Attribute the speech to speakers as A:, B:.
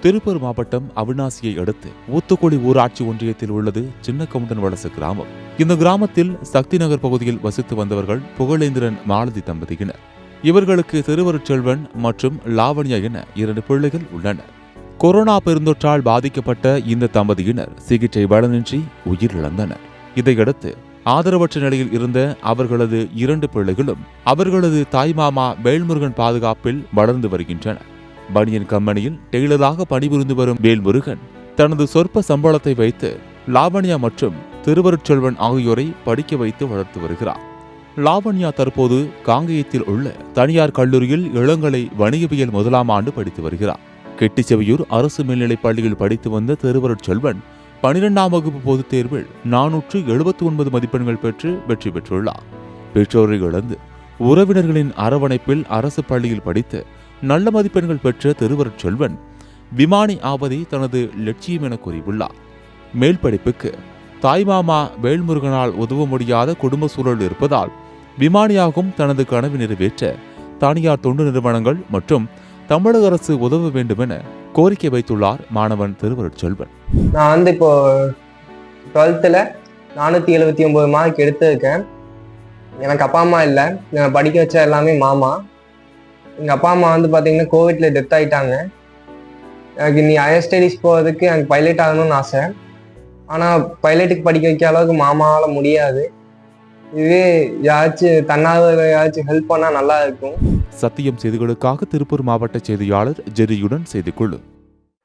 A: திருப்பூர் மாவட்டம் அவிநாசியை அடுத்து ஊத்துக்குளி ஊராட்சி ஒன்றியத்தில் உள்ளது சின்ன கவுண்டன் வலசு கிராமம். இந்த கிராமத்தில் சக்தி நகர் பகுதியில் வசித்து வந்தவர்கள் புகழேந்திரன் மாலதி தம்பதியினர். இவர்களுக்கு திருவருட்செல்வன் மற்றும் லாவண்யா என 2 பிள்ளைகள் உள்ளனர். கொரோனா பெருந்தொற்றால் பாதிக்கப்பட்ட இந்த தம்பதியினர் சிகிச்சை பலனின்றி உயிரிழந்தனர். இதையடுத்து ஆதரவற்ற நிலையில் இருந்த அவர்களது 2 பிள்ளைகளும் அவர்களது தாய்மாமா வேல்முருகன் பாதுகாப்பில் வளர்ந்து வருகின்றனர். பனியன் கம்பெனியில் டெய்லராக பணிபுரிந்து வரும் வேல்முருகன் தனது சொற்ப சம்பளத்தை வைத்து லாவண்யா மற்றும் திருவருட்செல்வன் ஆகியோரை படிக்க வைத்து வளர்த்து வருகிறார். லாவண்யா தற்போது காங்கேயத்தில் உள்ள தனியார் கல்லூரியில் இளங்கலை வணிகவியல் 1ஆம் ஆண்டு படித்து வருகிறார். கெட்டிச்செவியூர் அரசு மேல்நிலைப் பள்ளியில் படித்து வந்த திருவருட்செல்வன் 12ஆம் வகுப்பு பொதுத் தேர்வில் 479 மதிப்பெண்கள் பெற்று வெற்றி பெற்றுள்ளார். பெற்றோரை இழந்து உறவினர்களின் அரவணைப்பில் அரசு பள்ளியில் படித்து நல்ல மதிப்பெண்கள் பெற்ற திருவருட்செல்வன் விமானி ஆவதை தனது லட்சியம் என கூறியுள்ளார். மேல் படிப்புக்கு தாய்மாமா வேல்முருகனால் உதவ முடியாத குடும்ப சூழல் இருப்பதால் விமானியாகும் தனது கனவை நிறைவேற்ற தனியார் தொண்டு நிறுவனங்கள் மற்றும் தமிழக அரசு உதவ வேண்டும் என கோரிக்கை வைத்துள்ளார் மாணவன் திருவருட்செல்வன்.
B: நான் இப்போ 12th 479 மார்க் எடுத்திருக்கேன். எனக்கு அப்பா அம்மா இல்லை, நான் படிக்க வச்ச எல்லாமே மாமா. எங்கள் அப்பா அம்மா பார்த்தீங்கன்னா கோவிட்ல டெத் ஆகிட்டாங்க. எனக்கு நீ ஹையர் ஸ்டடீஸ் போகிறதுக்கு எனக்கு பைலட் ஆகணும்னு ஆசை. ஆனால் பைலட்டுக்கு படிக்க வைக்க அளவுக்கு மாமாவால் முடியாது. இதுவே யாராச்சும் தன்னார்வ யாராச்சும் ஹெல்ப் பண்ணால் நல்லா இருக்கும்.
A: சத்தியம் செய்திகளுக்காக திருப்பூர் மாவட்ட செய்தியாளர் ஜெரியுடன் செய்திக்குழு.